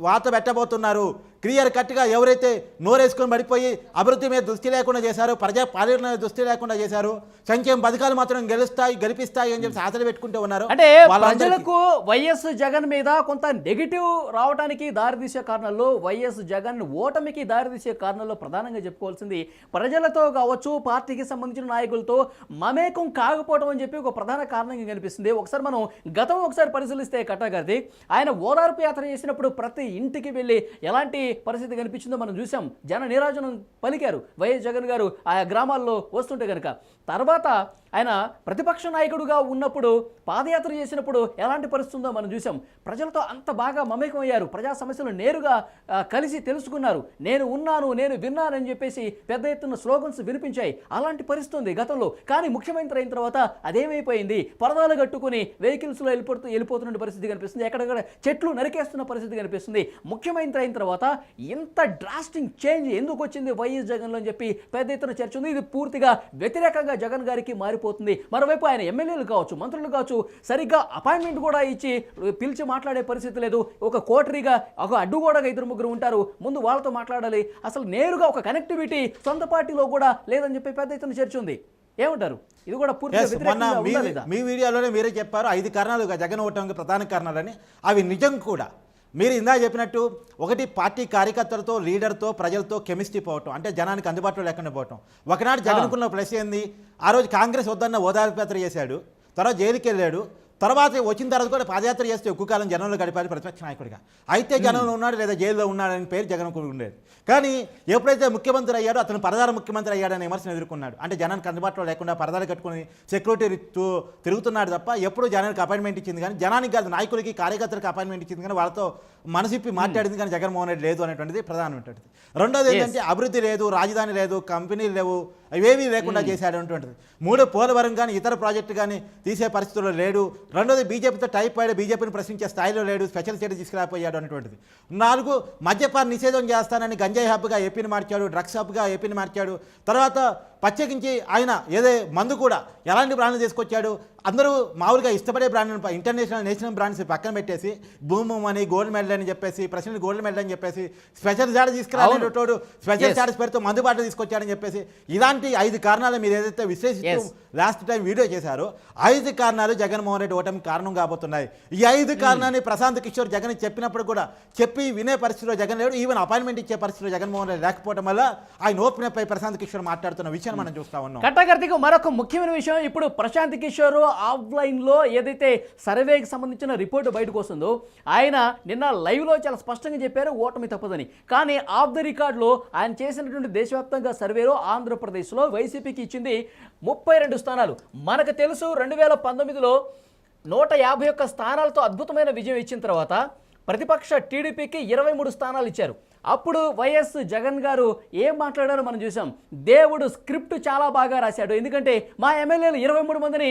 వాత పెట్టబోతున్నారు. క్లియర్ కట్గా ఎవరైతే నోరేసుకొని పడిపోయి అభివృద్ధి మీద దృష్టి లేకుండా చేశారు, ప్రజా పాలన మీద దృష్టి లేకుండా చేశారు, సంక్షేమ పథకాలు మాత్రం గెలిపిస్తాయి అని చెప్పి ఆశలు పెట్టుకుంటూ ఉన్నారు. అంటే ప్రజలకు వైఎస్ జగన్ మీద కొంత నెగిటివ్ రావడానికి దారితీసే కారణాల్లో, వైఎస్ జగన్ ఓటమికి దారితీసే కారణాల్లో ప్రధానంగా చెప్పుకోవాల్సింది ప్రజలతో కావచ్చు, పార్టీకి సంబంధించిన నాయకులతో మమేకం కాకపోవడం అని చెప్పి ఒక ప్రధాన కారణంగా కనిపిస్తుంది. ఒకసారి మనం గతం పరిశీలిస్తే కట్టాగారిది ఆయన ఓదార్పు యాత్ర చేసినప్పుడు ప్రతి ఇంటికి వెళ్ళి ఎలాంటి పరిస్థితి కనిపించిందో మనం చూసాం. జన నీరాజనం పలికారు వైఎస్ జగన్ గారు ఆయా గ్రామాల్లో వస్తుంటే కనుక. తర్వాత ఆయన ప్రతిపక్ష నాయకుడుగా ఉన్నప్పుడు పాదయాత్ర చేసినప్పుడు ఎలాంటి పరిస్థితి ఉందో మనం చూసాం. ప్రజలతో అంత బాగా మమేకం అయ్యారు, ప్రజా సమస్యలు నేరుగా కలిసి తెలుసుకున్నారు. నేను ఉన్నాను, నేను విన్నానని చెప్పేసి పెద్ద ఎత్తున స్లోగన్స్ వినిపించాయి. అలాంటి పరిస్థితి ఉంది గతంలో. కానీ ముఖ్యమంత్రి అయిన తర్వాత అదేమైపోయింది, పరదాలు కట్టుకుని వెహికల్స్లో వెళ్ళిపోతున్న పరిస్థితి కనిపిస్తుంది. ఎక్కడెక్కడ చెట్లు నరికేస్తున్న పరిస్థితి కనిపిస్తుంది. ముఖ్యమంత్రి అయిన తర్వాత ఇంత డ్రాస్టింగ్ చేంజ్ ఎందుకు వచ్చింది వైఎస్ జగన్లో అని చెప్పి పెద్ద ఎత్తున చర్చ ఉంది. ఇది పూర్తిగా వ్యతిరేకంగా జగన్ గారికి మారిపోతుంది. మరోవైపు ఆయన ఎమ్మెల్యేలు కావచ్చు, మంత్రులు కావచ్చు, సరిగ్గా అపాయింట్మెంట్ కూడా ఇచ్చి పిలిచి మాట్లాడే పరిస్థితి లేదు. ఒక కోటరీగా ఒక అడ్డుగోడగా 2-3 ఉంటారు, ముందు వాళ్ళతో మాట్లాడాలి. అసలు నేరుగా ఒక కనెక్టివిటీ సొంత పార్టీలో కూడా లేదని చెప్పి పెద్ద ఎత్తున చర్చ ఉంది. ఏమంటారు? ఇది కూడా పూర్తిగా మీ వీడియోలోనే మీరే చెప్పారు 5 కారణాలుగా జగన్ ఓటమికి ప్రధాన కారణాలని. అవి నిజం కూడా. మీరు ఇందా చెప్పినట్టు ఒకటి పార్టీ కార్యకర్తలతో, లీడర్తో, ప్రజలతో కెమిస్ట్రీ పోవటం, అంటే జనానికి అందుబాటులో లేకుండా పోవటం. ఒకనాడు జగన్కున్న ప్లస్ ఏంది, ఆ రోజు కాంగ్రెస్ వద్దన్న ఓదార్పు యాత్ర చేశాడు, తర్వాత జైలుకి వెళ్ళాడు, తర్వాత వచ్చిన తర్వాత కూడా పాదయాత్ర చేస్తే ఎక్కువ కాలం జనంలో గడిపాలి ప్రతిపక్ష నాయకుడిగా. అయితే జనంలో ఉన్నాడు లేదా జైల్లో ఉన్నాడని పేరు జగన్ ఉండేది. కానీ ఎప్పుడైతే ముఖ్యమంత్రి అయ్యాడో అతను పరదార ముఖ్యమంత్రి అయ్యాడని విమర్శను ఎదుర్కొన్నాడు. అంటే జనానికి అందుబాటులో లేకుండా పరదాలు కట్టుకుని సెక్యూరిటీ తిరుగుతున్నాడు తప్ప ఎప్పుడు జనానికి అపాయింట్మెంట్ ఇచ్చింది కానీ, జనానికి కాదు నాయకులకి కార్యకర్తలకు అపాయింట్మెంట్ ఇచ్చింది కానీ వాళ్ళతో మనసిప్పి మాట్లాడింది కానీ జగన్మోహన్ రెడ్డి లేదు అనేటువంటిది ప్రధానమైనటువంటిది. రెండోది ఏంటంటే అభివృద్ధి లేదు, రాజధాని లేదు, కంపెనీలు లేవు, ఇవేమీ లేకుండా చేశాడు అనేటువంటిది. 3 పోలవరం కానీ ఇతర ప్రాజెక్టు కానీ తీసే పరిస్థితుల్లో లేడు. రెండోది బీజేపీతో టైప్ అయ్యాడు, బీజేపీని ప్రశ్నించే స్థాయిలో లేడు, స్పెషల్ స్టేటస్ తీసుకురాపోయాడు అనేటువంటిది. 4 మద్యపాన నిషేధం చేస్తానని గంజాయి హబ్గా ఏపీని మార్చాడు, డ్రగ్స్ హబ్గా ఏపీని మార్చాడు. తర్వాత ప్రత్యేకించి ఆయన ఏదే మందు కూడా ఎలాంటి బ్రాండ్లు తీసుకొచ్చాడు, అందరూ మామూలుగా ఇష్టపడే బ్రాండ్ ఇంటర్నేషనల్ నేషనల్ బ్రాండ్స్ పక్కన పెట్టేసి భూమి అని గోల్డ్ మెడల్ అని చెప్పేసి, ప్రెసిడెంట్ గోల్డ్ మెడల్ అని చెప్పేసి, స్పెషల్ స్టాటస్ తీసుకురాలేటోడు స్పెషల్ స్టాటస్ పేరుతో మందు బాటలు తీసుకొచ్చాడని చెప్పేసి, ఇలాంటి 5 కారణాలు మీరు ఏదైతే విశ్లేషిస్తూ లాస్ట్ టైం వీడియో చేశారో 5 కారణాలు జగన్మోహన్ రెడ్డి ఓటమి కారణం కాబోతున్నాయి. ఈ 5 కారణాన్ని ప్రశాంత్ కిషోర్ జగన్ చెప్పినప్పుడు కూడా చెప్పి వినే పరిస్థితిలో జగన్ లేడు. ఈవెన్ అపాయింట్మెంట్ ఇచ్చే పరిస్థితిలో జగన్మోహన్ రెడ్డి లేకపోవడం వల్ల ఆయన ఓపెన్ పై ప్రశాంత్ కిషోర్ మాట్లాడుతున్న విషయం మనం చూస్తా ఉన్నాం. కట్టకర్తికి మరొక ముఖ్యమైన విషయం, ఇప్పుడు ప్రశాంత్ కిషోర్ ఆఫ్లైన్లో ఏదైతే సర్వేకి సంబంధించిన రిపోర్టు బయటకు వస్తుందో ఆయన నిన్న లైవ్లో చాలా స్పష్టంగా చెప్పారు ఓటమి తప్పదని. కానీ ఆఫ్ ది రికార్డులో ఆయన చేసినటువంటి దేశవ్యాప్తంగా సర్వేలో ఆంధ్రప్రదేశ్లో వైసీపీకి ఇచ్చింది 32 స్థానాలు. మనకు తెలుసు 2019లో 151 స్థానాలతో అద్భుతమైన విజయం ఇచ్చిన తర్వాత ప్రతిపక్ష టీడీపీకి 23 స్థానాలు ఇచ్చారు. అప్పుడు వైఎస్ జగన్ గారు ఏం మాట్లాడారో మనం చూసాం. దేవుడు స్క్రిప్ట్ చాలా బాగా రాశాడు, ఎందుకంటే మా ఎమ్మెల్యేలు 23 మందిని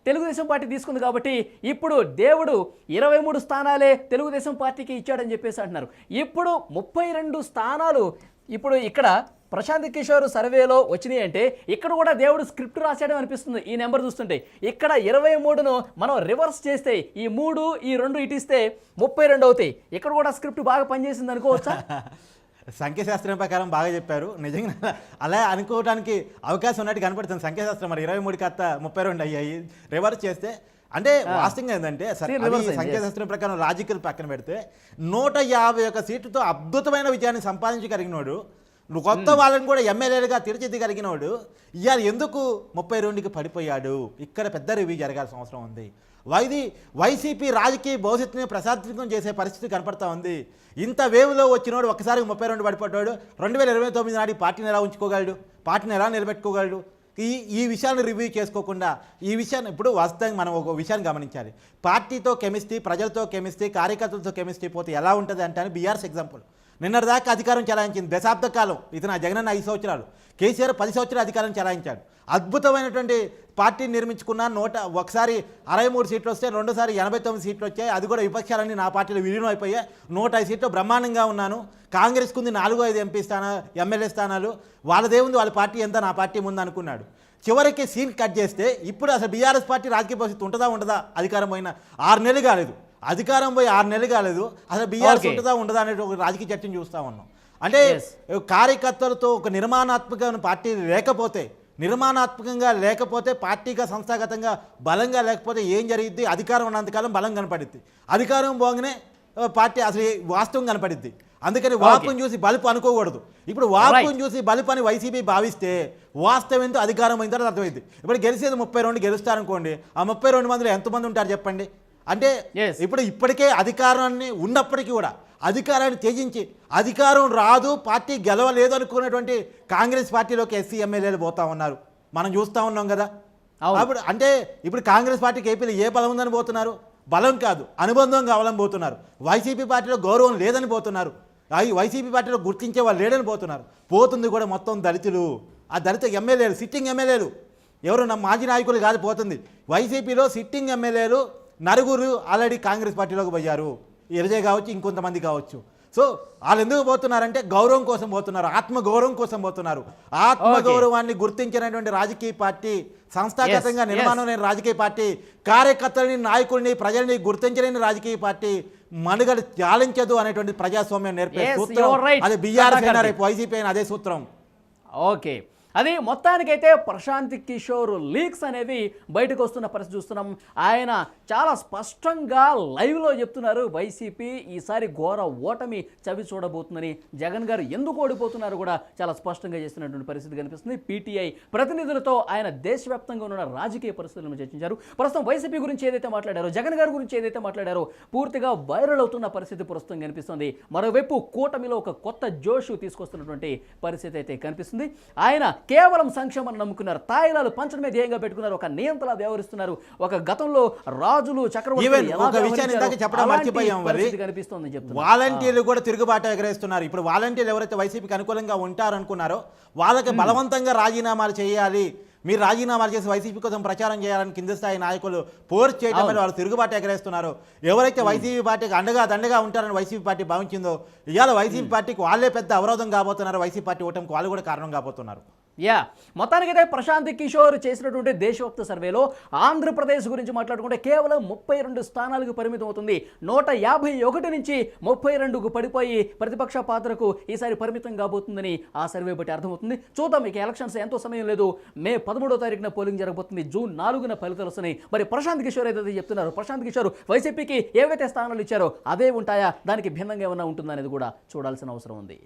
తెలుగుదేశం పార్టీ తీసుకుంది కాబట్టి ఇప్పుడు దేవుడు 23 స్థానాలే తెలుగుదేశం పార్టీకి ఇచ్చాడని చెప్పేసి అంటున్నారు. ఇప్పుడు 32 స్థానాలు ఇప్పుడు ఇక్కడ ప్రశాంత్ కిషోర్ సర్వేలో వచ్చినాయి అంటే ఇక్కడ కూడా దేవుడు స్క్రిప్ట్ రాశాడని అనిపిస్తుంది. ఈ నెంబర్ చూస్తుంటే ఇక్కడ 23ను మనం రివర్స్ చేస్తే ఈ 3 ఈ 2 ఇటిస్తే 32 అవుతాయి. ఇక్కడ కూడా స్క్రిప్ట్ బాగా పనిచేసింది అనుకోవచ్చా? సంఖ్యాశాస్త్రం ప్రకారం బాగా చెప్పారు. నిజంగా అలా అనుకోవడానికి అవకాశం ఉన్నట్టు కనపడుతుంది. సంఖ్యాశాస్త్రం మరి 23 కాస్త 32 అయ్యాయి. రివర్స్ చేస్తే అంటే వాస్తవంగా ఏంటంటే సంఖ్యాశాస్త్రం ప్రకారం లాజికల్ పక్కన పెడితే 151 సీట్లతో అద్భుతమైన విజయాన్ని సంపాదించగలిగినోడు, కొత్త వాళ్ళని కూడా ఎమ్మెల్యేలుగా తీర్చిదిద్దగలిగినోడు ఇవాళ ఎందుకు 32కి పడిపోయాడు? ఇక్కడ పెద్ద రివ్యూ జరగాల్సిన అవసరం ఉంది. వైసీపీ రాజకీయ భవిష్యత్తుని ప్రశాంతం చేసే పరిస్థితి కనపడతా ఉంది. ఇంత వేవ్లో వచ్చినోడు ఒకసారి 32 పడిపోతాడు. 2029 నాటి పార్టీని ఎలా ఉంచుకోగలడు, పార్టీని ఎలా నిలబెట్టుకోగలడు? ఈ విషయాన్ని రివ్యూ చేసుకోకుండా ఈ విషయాన్ని ఇప్పుడు వాస్తవంగా మనం ఒక విషయాన్ని గమనించాలి. పార్టీతో కెమిస్ట్రీ, ప్రజలతో కెమిస్ట్రీ, కార్యకర్తలతో కెమిస్ట్రీ పోతే ఎలా ఉంటుంది అంటే బీఆర్ఎస్ ఎగ్జాంపుల్. నిన్నటిదాకా అధికారం చెలాయించింది దశాబ్ద కాలం. ఇది నా జగనన్న 5 సంవత్సరాలు, కేసీఆర్ 10 సంవత్సరాలు అధికారం చెలాయించాడు. అద్భుతమైనటువంటి పార్టీని నిర్మించుకున్న ఒకసారి 63 సీట్లు వస్తే రెండోసారి 89 సీట్లు వచ్చాయి. అది కూడా విపక్షాలన్నీ నా పార్టీలో విలీనం అయిపోయాయి. 105 సీట్లు బ్రహ్మాండంగా ఉన్నాను. కాంగ్రెస్కు ఉంది 4-5 ఎమ్మెల్యే స్థానాలు. వాళ్ళదేముంది, వాళ్ళ పార్టీ ఎంత, నా పార్టీ ముందు అనుకున్నాడు. చివరికి సీన్ కట్ చేస్తే ఇప్పుడు అసలు బీఆర్ఎస్ పార్టీ రాజకీయ పరిస్థితి ఉండదా అధికారం పోయిన 6 నెలలు కాలేదు, అధికారం పోయి 6 నెలలు కాలేదు, అసలు బీఆర్ఎస్ ఉండదా అనే ఒక రాజకీయ చర్చను చూస్తూ ఉన్నాం. అంటే కార్యకర్తలతో ఒక నిర్మాణాత్మకమైన పార్టీ నిర్మాణాత్మకంగా లేకపోతే పార్టీగా సంస్థాగతంగా బలంగా లేకపోతే ఏం జరిగిద్ది? అధికారం ఉన్నంతకాలం బలం కనపడిద్ది, అధికారం పోగానే పార్టీ అసలు వాస్తవం కనపడిద్ది. అందుకని వాపుని చూసి బలుపు అనుకోకూడదు. ఇప్పుడు వాపుని చూసి బలుపు అని వైసీపీ భావిస్తే వాస్తవం ఏంటో అధికారం అయిన తర్వాత అర్థమైంది. ఇప్పుడు గెలిచేది 32 గెలుస్తారనుకోండి, ఆ 32 మందిలో ఎంతమంది ఉంటారు చెప్పండి? అంటే ఇప్పటికే అధికారాన్ని ఉన్నప్పటికీ కూడా అధికారాన్ని త్యజించి అధికారం రాదు, పార్టీ గెలవలేదు అనుకున్నటువంటి కాంగ్రెస్ పార్టీలోకి ఎస్సీ ఎమ్మెల్యేలు పోతా ఉన్నారు, మనం చూస్తూ ఉన్నాం కదా. అప్పుడు అంటే ఇప్పుడు కాంగ్రెస్ పార్టీకి ఏపీలో ఏ బలం ఉందని పోతున్నారు? బలం కాదు, అనుబంధం కావాలని పోతున్నారు. వైసీపీ పార్టీలో గౌరవం లేదని పోతున్నారు, వైసీపీ పార్టీలో గుర్తించే వాళ్ళు లేడని పోతున్నారు. పోతుంది కూడా మొత్తం దళితులు, ఆ దళిత ఎమ్మెల్యేలు, సిట్టింగ్ ఎమ్మెల్యేలు, ఎవరు మాజీ నాయకులు కాదు పోతుంది. వైసీపీలో సిట్టింగ్ ఎమ్మెల్యేలు 9 ఆల్రెడీ కాంగ్రెస్ పార్టీలోకి పోయారు, ఎరజే కావచ్చు, ఇంకొంతమంది కావచ్చు. సో వాళ్ళు ఎందుకు పోతున్నారంటే గౌరవం కోసం పోతున్నారు, ఆత్మగౌరవం కోసం పోతున్నారు. ఆత్మగౌరవాన్ని గుర్తించినటువంటి రాజకీయ పార్టీ, సంస్థాగతంగా నిర్మాణం లేని రాజకీయ పార్టీ, కార్యకర్తలని, నాయకుల్ని, ప్రజల్ని గుర్తించలేని రాజకీయ పార్టీ మనుగడ చాలించదు అనేటువంటి ప్రజాస్వామ్యం నేర్పే సూత్రం అది బీఆర్ఎస్ అయినా రేపు వైసీపీ అయినా అదే సూత్రం. ఓకే, అది మొత్తానికైతే ప్రశాంత్ కిషోర్ లీక్స్ అనేవి బయటకు వస్తున్న పరిస్థితి చూస్తున్నాం. ఆయన చాలా స్పష్టంగా లైవ్లో చెప్తున్నారు వైసీపీ ఈసారి ఘోర ఓటమి చవి చూడబోతుందని. జగన్ గారు ఎందుకు ఓడిపోతున్నారు కూడా చాలా స్పష్టంగా చేస్తున్నటువంటి పరిస్థితి కనిపిస్తుంది. పీటీఐ ప్రతినిధులతో ఆయన దేశవ్యాప్తంగా ఉన్న రాజకీయ పరిస్థితులను చర్చించారు. ప్రస్తుతం వైసీపీ గురించి ఏదైతే మాట్లాడారో, జగన్ గారి గురించి ఏదైతే మాట్లాడారో పూర్తిగా వైరల్ అవుతున్న పరిస్థితి ప్రస్తుతం కనిపిస్తుంది. మరోవైపు కూటమిలో ఒక కొత్త జోషు తీసుకొస్తున్నటువంటి పరిస్థితి అయితే కనిపిస్తుంది. ఆయన కేవలం సంక్షేమాన్ని నమ్ముకున్నారు, తాయిలాలు పంచడమే ధ్యేయంగా పెట్టుకున్నారు, ఒక నియంతలా వ్యవహరిస్తున్నారు. ఒక గతంలో రాజులు, చక్రవర్తులు కనిపిస్తుంది చెప్తున్నారు. వాలంటీర్లు కూడా తిరుగుబాటు ఎగరేస్తున్నారు. ఇప్పుడు వాలంటీర్లు ఎవరైతే వైసీపీకి అనుకూలంగా ఉంటారనుకున్నారో వాళ్ళకి బలవంతంగా రాజీనామాలు చేయాలి, మీరు రాజీనామాలు చేసి వైసీపీ కోసం ప్రచారం చేయాలని కింద స్థాయి నాయకులు ఫోర్స్ చేయడం వల్ల వాళ్ళు తిరుగుబాటు ఎగరేస్తున్నారు. ఎవరైతే వైసీపీ పార్టీకి దండగా ఉంటారని వైసీపీ పార్టీ భావించిందో ఇవాళ వైసీపీ పార్టీకి వాళ్ళే పెద్ద అవరోధం కాబోతున్నారు. వైసీపీ పార్టీ ఓటమికి వాళ్ళు కూడా కారణం కాబోతున్నారు. మొత్తానికైతే ప్రశాంత్ కిషోర్ చేసినటువంటి దేశవ్యాప్త సర్వేలో ఆంధ్రప్రదేశ్ గురించి మాట్లాడుకుంటే కేవలం 32 స్థానాలకు పరిమితం అవుతుంది. 151 నుంచి 32కు పడిపోయి ప్రతిపక్ష పాత్రకు ఈసారి పరిమితం కాబోతుందని ఆ సర్వే బట్టి అర్థమవుతుంది. చూద్దాం, ఇక ఎలక్షన్స్ ఎంతో సమయం లేదు. మే 13వ తారీఖున పోలింగ్ జరగబోతుంది, జూన్ 4న ఫలితాలు వస్తున్నాయి. మరి ప్రశాంత్ కిషోర్ ఏదైతే చెప్తున్నారు, ప్రశాంత్ కిషోర్ వైసీపీకి ఏవైతే స్థానాలు ఇచ్చారో అదే ఉంటాయా, దానికి భిన్నంగా ఏమైనా ఉంటుందా అనేది కూడా చూడాల్సిన అవసరం ఉంది.